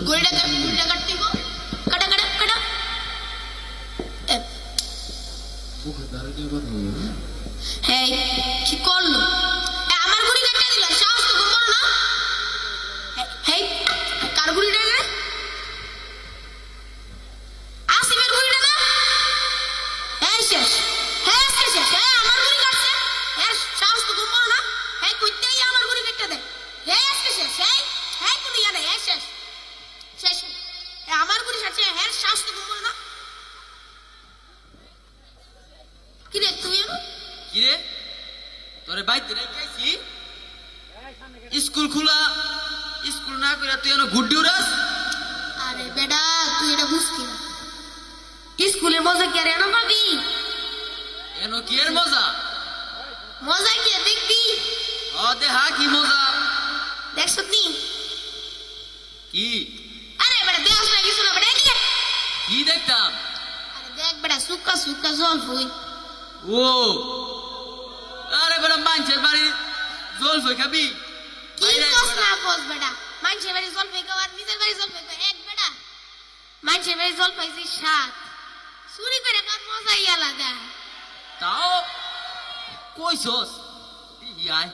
গড়িটা কাটতে গো কাটা কাটা কাটা হ্যাঁ কি করলো আমার গুড়ি কাটতে দিল সাহস তো কম না হ্যাঁ কার গুড়িটা রে আসিফের গুড়িটা না হ্যাঁ শেষ হ্যাঁ শেষ হ্যাঁ আমার গুড়ি কাটছে হ্যাঁ সাহস তো কম না হ্যাঁ কইতেই আমার গুড়ি কাটতে দে হ্যাঁ আজকে শেষ হ্যাঁ হ্যাঁ কোনো ইয়া নাই হ্যাঁ শেষ শেষ আমার গুড়ি কাটছে হ্যাঁ সাহস তো কম না কি রে তুই কিরে তোরে বাইতে রেখেছি স্কুল খোলা স্কুল না করে তুই এনে গুড্ডি উড়াস আরে বেটা তুই এটা বুঝতি না স্কুলের মজা কি আর এনো পাবি এনো কি এর মজা মজা কি আর দেখবি ও দেহা কি মজা দেখছ নি কি আরে বেটা দেখ না কিছু না বেটা এদিকে কি দেখতাম আরে দেখ বেটা সুক্কা সুক্কা জল ফুই ও আরে বেটা মানুষের বাড়ি জল ফই খাবি কি কস না কস বেটা মানুষের বাড়ি জল ফুই খাওয়ার নিজের বাড়ি জল ফুই খাওয়া এক বেটা মানুষের বাড়ি জল পাইছি সাত চুরি করে কার মজাই আলাদা তাও কইছস ইয়াই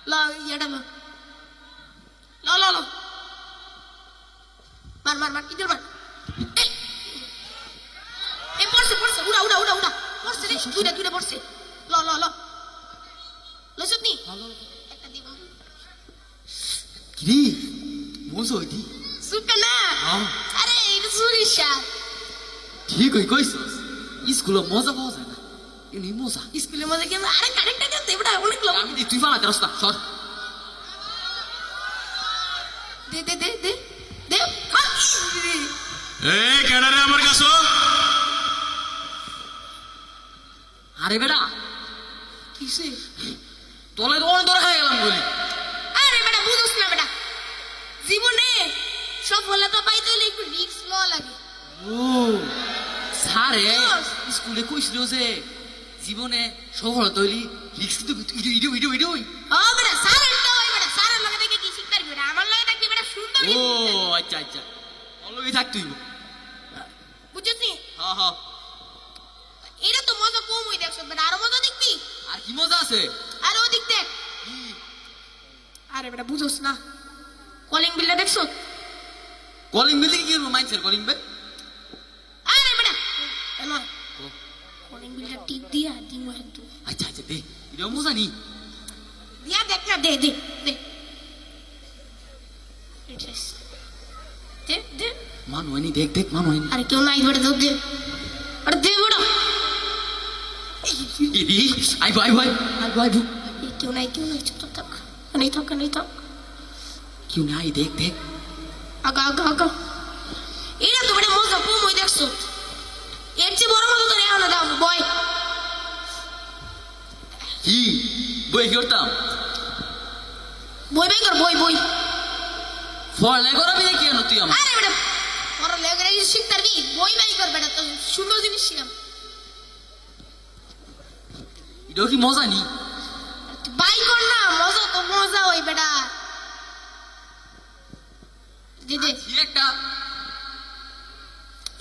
ল ইয়াটা ল ল ল ল মার মার মার ইধর মার এ পড়ছে পড়ছে উড়া উড়া উড়া উড়া পড়ছে রে দুইটা দুইটা পড়ছে ল ল ল লসত নি একটা দিব কিরে মজা হইতি সুকা না হ্যাঁ আরে এটা চুরি সাত ঠিক কইছস স্কুলে মজা পাওয়া যায় না এনি মজা স্কুলের মধ্যে কেন আরে কারেক্টটা দিতে বেটা অনেক লোক আমি তুই ফালাতে রাস্তা সর দে দে দে দে দে এই কেডারে আমার কাছে আরে বেটা কিসে তোলে তো অনেক দূরে খাই গেলাম বলি আরে বেটা বুঝছ না বেটা জীবনে সফলতা পাইতে হলে একটু রিস্ক লওয়া লাগে ও সারে স্কুলে কইছিল যে জীবনে সফলতা হইলি রিস্ক তো ইডু ইডু ইডু ইডু ও বেটা সারেন্টা ওই বেটা সারের লগে দেখে কি শিখতে পারবি বেটা আমার লগে থাকবি বেটা সুন্দর ও আচ্ছা আচ্ছা অলরেডি থাক তুই বুঝছিস নি হ্যাঁ হ্যাঁ এটা তো মজা কম হই দেখছ বেটা আরো মজা দেখবি আর কি মজা আছে আর ওদিক দেখ আরে বেটা বুঝছ না কলিং বিলটা দেখছ কলিং বেল কি করবো মাইন্সের কলিং বেল আরে বেটা এলো কলিং বিলটা টিপ দিয়া দিমু একটু আচ্ছা আচ্ছা দে এটা মজা নি দিয়া দেখ না দে দে দে ইন্টারেস্ট দে দে মান হয়নি দেখ দেখ মান হয়নি আরে কেউ নাই বেটা দাও দে আরে দে বেটা ইদি আই ভাই ভাই আই ভাই কেউ নাই চুপ থাক নেই থাক কিউ নাই দেখ দেখ আগা আগা আগা এটা তো বেটা মজা কম হই দেখছ এর চেয়ে বড় মজা তো নেই না দাও বয় কি বই কি করতাম বই বাই কর বই বই ফলে করাবি না কেন তুই আমার আরে বেটা বড় লেগে রেখে শিখতে পারবি বই বাই কর বেটা তো সুন্দর জিনিস শিখাম এটাও কি মজা নি বাই কর না মজা তো মজা ওই বেটা দে দে কি একটা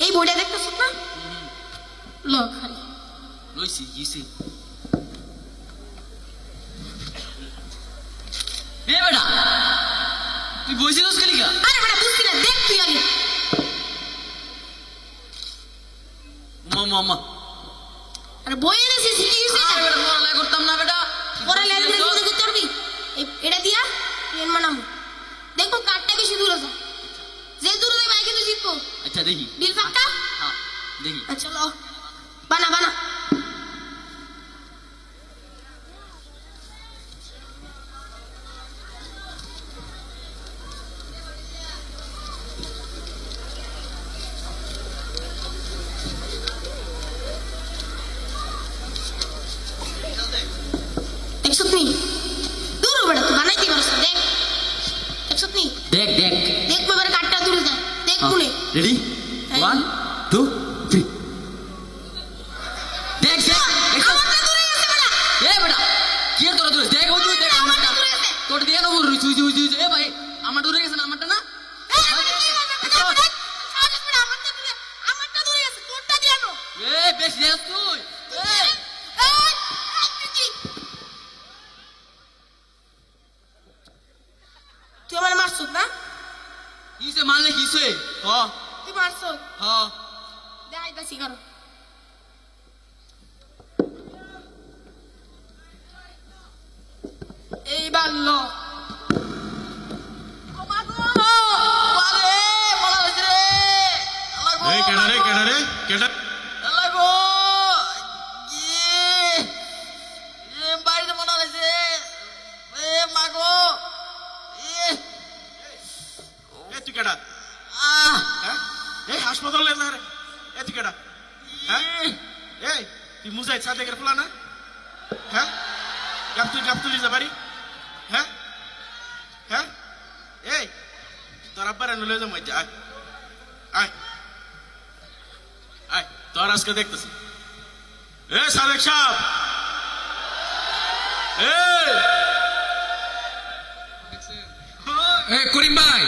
এই বইটা দেখতেছ না ল খালি লইছি গিয়েছি এ বেটা তুই বইছিস খেলি গা আরে বেটা বুঝছি না দেখ তুই আগে মামা আরে বই এনেছিস কি হইছে আরে বেটা পড়ালেখা করতাম না বেটা পরে লেগে লেগে করতে পারবি এটা দিয়া এর মানামু দেখো কাটটা বেশি দূরে যা যে দূরে যাবে আগে তো জিতবো আচ্ছা দেখি দিল ফাঁকা হ্যাঁ দেখি আচ্ছা লো বানা বানা দেখছত নি দূর বেড়া তো বানাইতে পারছ দেখ দেখছত নি দেখ দেখ দেখ এবার কাটটা দূরে যা দেখ কোনে রেডি 1 2 3 দেখ দেখ আমারটা দূরে গেছে বেটা এ বেটা কি এর তোরা দূরে দেখ ওই তুই দেখ আমারটা আমারটা দূরে গেছে তোর দিয়ে না বল তুই এ ভাই আমার দূরে গেছে না আমারটা না কিসে মারলে কিসে হ তুই মারছো হ দেখাইতাছি করো এইবার ল এই কেডা রে কেডা বাড়িতে মনে হয়েছে মাগো এ তুই কেডা হ্যাঁ এই হাসপাতালে না রে এ তুই কেডা হ্যাঁ এই তুই মুজাই ছাদে গেলে ফুলা না হ্যাঁ গাপ তুলি যা বাড়ি হ্যাঁ হ্যাঁ এই তোর আব্বার এনে লয়ে যা মজ্জা আয় আয় আয় তোর আজকে দেখতেছি এ সাদেক সাহেব এ করিম ভাই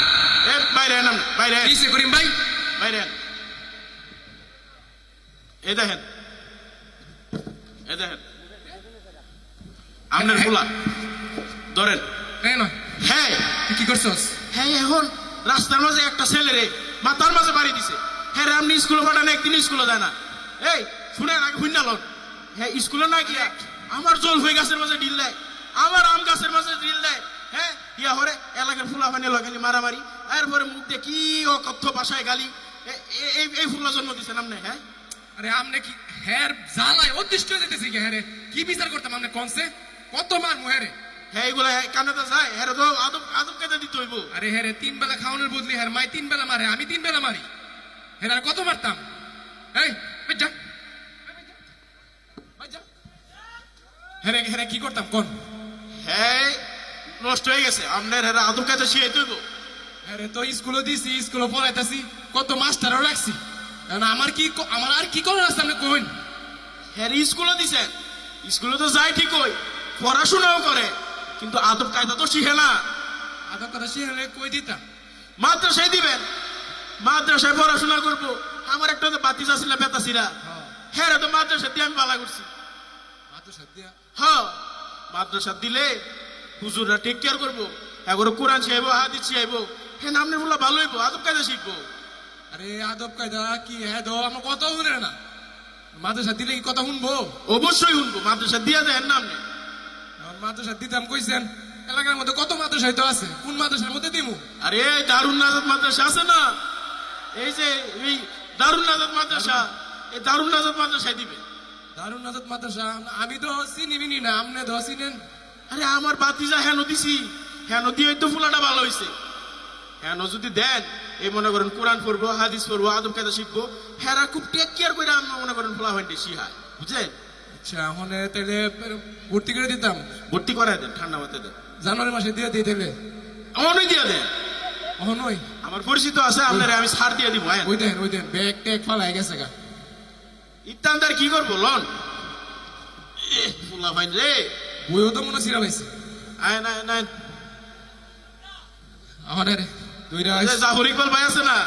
এ বাইরে আন বাইরে আন, কিসে করিম ভাই বাইরে আন। এই দেখেন আপনার ফুলা ধরেন এ নয় হ্যাঁ তুই কি করছস হ্যাঁ এখন রাস্তার মাঝে একটা ছেলে রে মাথার মাঝে বাড়ি দিছে হ্যাঁ রে আপনি স্কুলে পাঠান একদিন স্কুলে যায় না এই শুনেন আগে হুইনা লন হ্যাঁ স্কুলে না গিয়া আমার জল হয়ে গাছের মাঝে ডিল দেয় আমার আম গাছের মাঝে ডিল দেয় হ্যাঁ ইয়া হরে এলাকার ফুলা ফানি লাগালি মারামারি এরপরে মুখ দিয়ে কি অকথ্য ভাষায় গালি এই ফুলা জন্ম দিচ্ছেন আপনি হ্যাঁ আরে আমনে কি হের জ্বালায় অতিষ্ঠ হয়ে যেতেছি কি হ্যাঁ রে কি বিচার করতাম আমনে কনসে কত মার মুহেরে হ্যাঁ এইগুলা কানাতে যায় হ্যাঁ তো আদব কেটে দিতে হইব আরে হ্যাঁ রে 3 বেলা খাওয়ানোর বদলি হ্যাঁ মাই 3 বেলা মারে আমি 3 বেলা মারি হ্যাঁ আর কত মারতাম এই ওই যা হ্যাঁ কি করতাম কোন হ্যাঁ নষ্ট হয়ে গেছে আপনার হ্যাঁ আদব কাছে শিখাইতে হইব হ্যাঁ রে তো স্কুলে দিছি স্কুলে পড়াইতাছি কত মাস্টারও রাখছি এখন আমার আর কি করার আছে আপনি কইন হ্যাঁ স্কুলে দিছেন স্কুলে তো যায় ঠিক হই পড়াশোনাও করে কিন্তু আদব কায়দা তো শিখে না আদব কথা শিখে কই দিতাম মাদ্রাসায় দিবেন মাদ্রাসায় পড়াশোনা করবো আমার একটা তো বাতি চাষিলা বেতাছিরা হ্যাঁ তো মাদ্রাসা দিয়ে আমি পালা করছি মাদ্রাসা দিয়া হ্যাঁ মাদ্রাসা দিলে হুজুররা টেক কেয়ার করবো এগারো কোরআন শিখাইবো হাদিস শিখাইবো হ্যাঁ নামনে বলা ভালো হইবো আদব কায়দা শিখবো আরে আদব কায়দা কি হ্যাঁ দো আমার কথা শুনে না মাদ্রাসা দিলে কি কথা শুনবো অবশ্যই শুনবো মাদ্রাসা দিয়া দেন নামনে মাদ্রাসা দিতাম কইছেন এলাকার মধ্যে কত মাদ্রাসা তো আছে কোন মাদ্রাসার মধ্যে দিমু আরে দারুন নাজাত মাদ্রাসা আছে না এই যে এই দারুন নাজাত মাদ্রাসা এই দারুন নাজাত মাদ্রাসায় দিবে দারুন নাজাত মাদ্রাসা আমি তো চিনিবিনি না আপনি তো চিনেন আরে আমার বাতিজা হেন দিছি হেন দিয়ে তো ফুলাটা ভালো হয়েছে হেন যদি দেন এই মনে করেন কোরআন পড়বো হাদিস পড়বো আদব কায়দা শিখবো হেরা খুব টেক কেয়ার করে আমি মনে করেন ফুলা হইতে শিখায় বুঝলেন আচ্ছা এখন তাহলে ভর্তি করে দিতাম ভর্তি করাই দেন ঠান্ডা মাথায় দেন জানুয়ারি মাসে দিয়ে দিই তাহলে অনই দিয়ে দেন এখন ওই আমার পরিচিত আছে আপনার আমি ছাড় দিয়ে দিব হ্যাঁ ওই দেন ব্যাগ ট্যাগ ফালাই গেছে গা ইত্যান্তার কি করবো লন ফুলা ফাইন রে বইও তো মনে সিরা পাইছে আয় না না আমার দুইটা জাফর ইকবাল ভাই আছে না